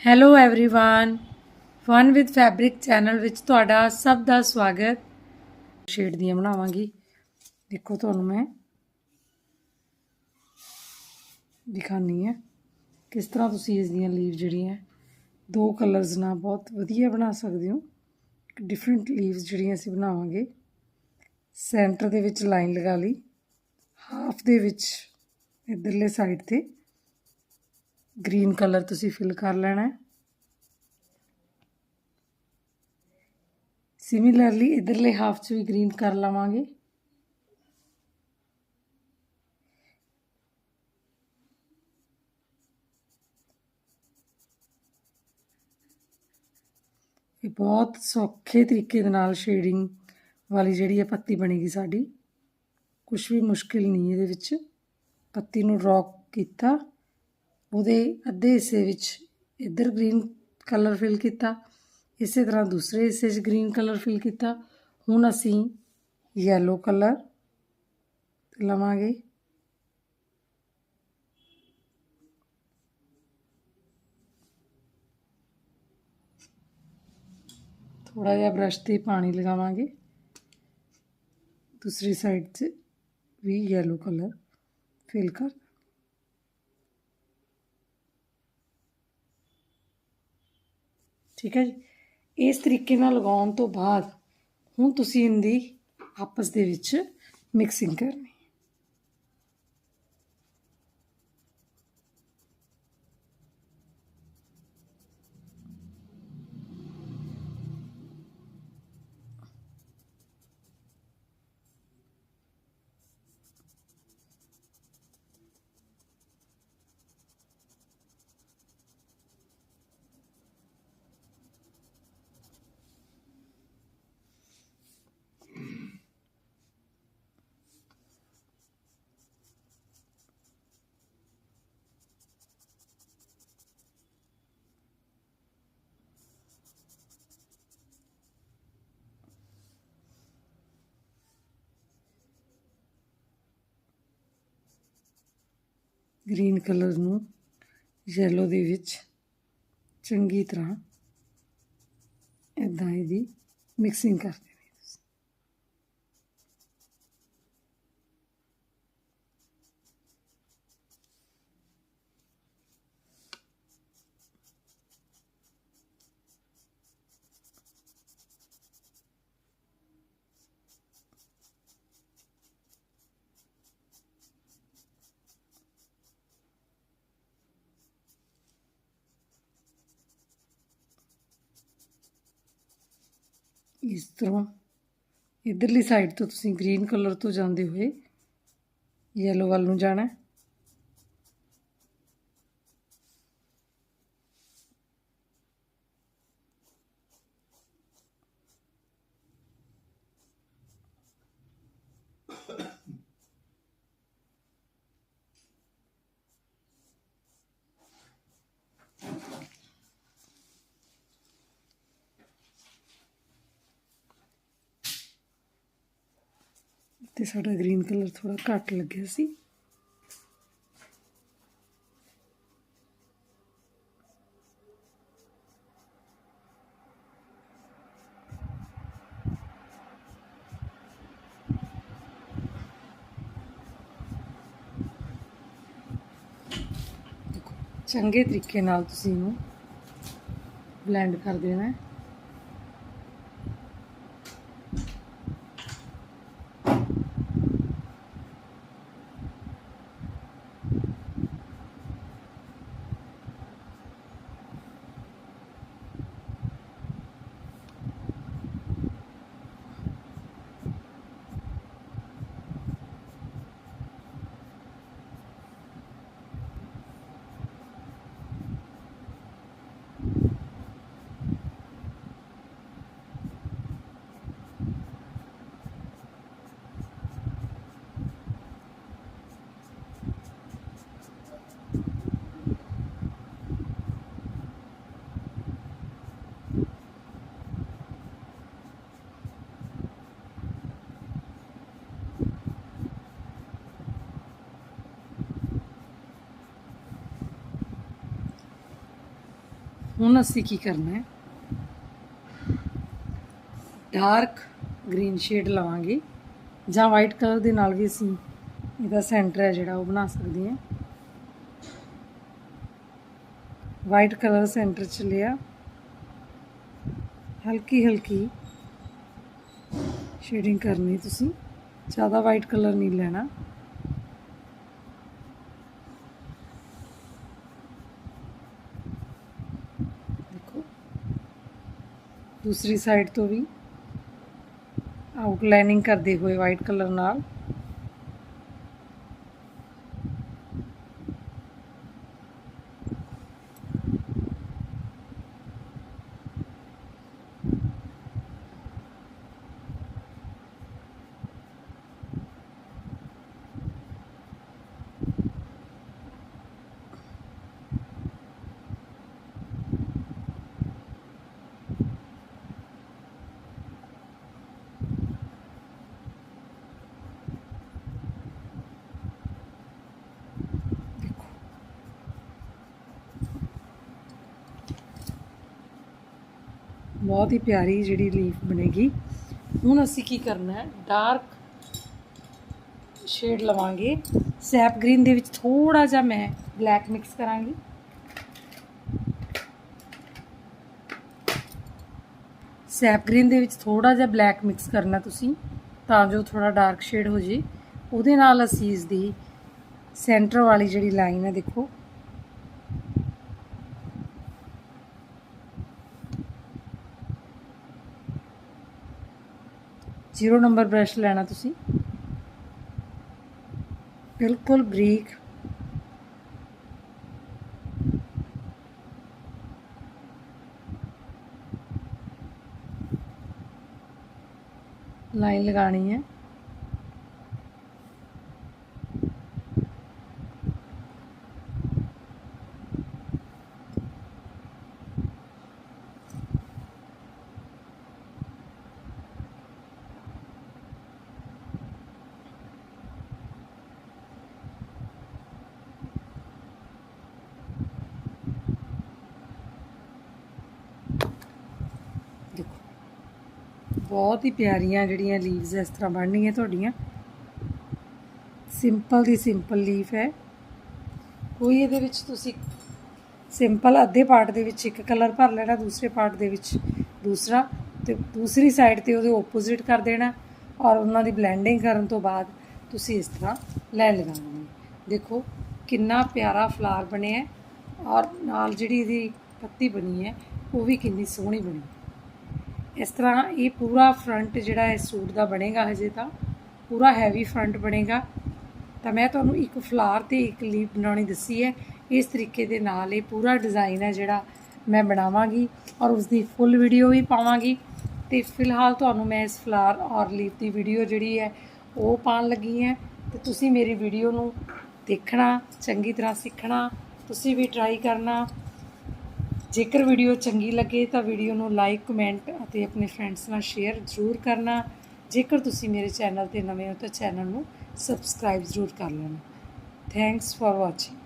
Hello everyone fun with fabric channel ਵਿੱਚ ਤੁਹਾਡਾ ਸਭ ਦਾ ਸਵਾਗਤ। ਸ਼ੇਡ ਦੀਆਂ ਬਣਾਵਾਂਗੀ। ਦੇਖੋ ਤੁਹਾਨੂੰ ਮੈਂ ਦਿਖਾਣੀ ਹੈ ਕਿਸ ਤਰ੍ਹਾਂ ਤੁਸੀਂ ਇਸ ਦੀਆਂ ਲੀਵ ਜਿਹੜੀਆਂ ਦੋ ਕਲਰਸ ਨਾਲ ਬਹੁਤ ਵਧੀਆ ਬਣਾ ਸਕਦੇ ਹੋ। ਡਿਫਰੈਂਟ ਲੀਵਸ ਜਿਹੜੀਆਂ ਅਸੀਂ ਬਣਾਵਾਂਗੇ। ਸੈਂਟਰ ਦੇ ਵਿੱਚ ਲਾਈਨ ਲਗਾ ਲਈ, ਹਾਫ ਦੇ ਵਿੱਚ ਇਧਰਲੇ ਸਾਈਡ ਤੇ ग्रीन कलर तुसी फिल कर लेना है। सिमिलरली इधरले हाफ च भी ग्रीन कर लवांगे। ये बहुत सौखे तरीके दे नाल शेडिंग वाली जिहड़ी है पत्ती बनेगी साडी। कुछ भी मुश्किल नहीं इहदे विच। पत्ती नूं ड्रॉ कीता, ਉਹਦੇ ਅੱਧੇ ਹਿੱਸੇ ਵਿੱਚ ਇੱਧਰ ਗ੍ਰੀਨ ਕਲਰ ਫਿਲ ਕੀਤਾ, ਇਸੇ ਤਰ੍ਹਾਂ ਦੂਸਰੇ ਹਿੱਸੇ 'ਚ ਗ੍ਰੀਨ ਕਲਰ ਫਿਲ ਕੀਤਾ। ਹੁਣ ਅਸੀਂ ਯੈਲੋ ਕਲਰ ਲਵਾਂਗੇ। ਥੋੜਾ ਜਿਹਾ ਬ੍ਰਸ਼ ਤੇ ਪਾਣੀ ਲਗਾਵਾਂਗੇ। ਦੂਸਰੀ ਸਾਈਡ 'ਚ ਵੀ ਯੈਲੋ ਕਲਰ ਫਿਲ ਕਰ ठीक है जी। इस तरीके नाल लगाउण तो बाद हुण तुसीं इहदी आपस दे विच मिक्सिंग करनी। ग्रीन कलर नूं येलो दे विच चंगी तरह इदां इहदी मिक्सिंग कर देनी। इस तरह इधरली साइड तो तुसीं ग्रीन कलर तो जाते हुए येलो वाल नूं जाना। ਤੇ ਸਾਡਾ ਗ੍ਰੀਨ ਕਲਰ ਥੋੜਾ ਘੱਟ ਲੱਗਿਆ ਸੀ। ਚੰਗੇ ਤਰੀਕੇ ਨਾਲ ਤੁਸੀਂ ਇਹਨੂੰ ਬਲੈਂਡ ਕਰ ਦੇਣਾ। ਹੁਣ ਅਸੀਂ ਕੀ ਕਰਨਾ ਹੈ, ਡਾਰਕ ਗ੍ਰੀਨ ਸ਼ੇਡ ਲਵਾਂਗੇ ਜਾਂ ਵਾਈਟ ਕਲਰ ਦੇ ਨਾਲ ਵੀ ਅਸੀਂ ਇਹਦਾ ਸੈਂਟਰ ਹੈ ਜਿਹੜਾ ਉਹ ਬਣਾ ਸਕਦੇ ਹਾਂ। ਵਾਈਟ ਕਲਰ ਸੈਂਟਰ 'ਚ ਲਿਆ, ਹਲਕੀ ਹਲਕੀ ਸ਼ੇਡਿੰਗ ਕਰਨੀ, ਤੁਸੀਂ ज़्यादा वाइट कलर नहीं लेना। देखो दूसरी साइड तो भी आउटलाइनिंग करते हुए वाइट कलर नाल बहुत ही प्यारी जी लीफ बनेगी। हुण असी की करना है, डार्क शेड लवांगे, सैप ग्रीन दे विच थोड़ा जा मैं ब्लैक मिक्स करांगी। सैप ग्रीन दे विच थोड़ा जा ब्लैक मिक्स करना तुसी, तां जो थोड़ा डार्क शेड हो जे। उहदे नाल असी इसदी सेंटर वाली जिहड़ी लाइन है देखो जीरो नंबर ब्रश लेना तुसी, बिल्कुल बरीक लाइन लगानी है। बहुत ही प्यारियां जड़ियां लीव्स इस तरह बननियां तुहाडियां। सिंपल दी सिंपल लीफ है, कोई इहदे विच तुसी सिंपल अद्धे पार्ट दे विच एक कलर भर लेना, दूसरे पार्ट दे विच दूसरा, ते दूसरी साइड ते उहदे ओपोजिट कर देना और उन्हां दी ब्लैंडिंग करन तो बाद तुसी इस तरह लाइन लगा देनी। देखो कितना प्यारा फ्लावर बनिया है और नाल जिहड़ी इहदी पत्ती बनी है वो भी कितनी सोहनी बनी। इस तरह ये पूरा फ्रंट जिहड़ा इस सूट का बनेगा, हजे तो पूरा हैवी फ्रंट बनेगा। तो मैं तुहानूं एक फ्लावर ते एक लीफ बनानी दसी है। इस तरीके दे नाल ये पूरा डिज़ाइन है जिहड़ा मैं बनावांगी और उसकी फुल वीडियो भी पावांगी। तो फिलहाल तुहानूं मैं इस फ्लावर और लीफ की वीडियो जिहड़ी है वो पाउण लगी है। तो तुसीं मेरी वीडियो नूं देखना, चंगी तरह सीखना, तुसीं भी ट्राई करना। जेकर वीडियो चंगी लगे तो वीडियो नूं लाइक कमेंट और अपने फ्रेंड्स नाल शेयर जरूर करना। जेकर तुसी मेरे चैनल ते नवे हो तो चैनल नूं सबसक्राइब जरूर कर लेना। Thanks for watching.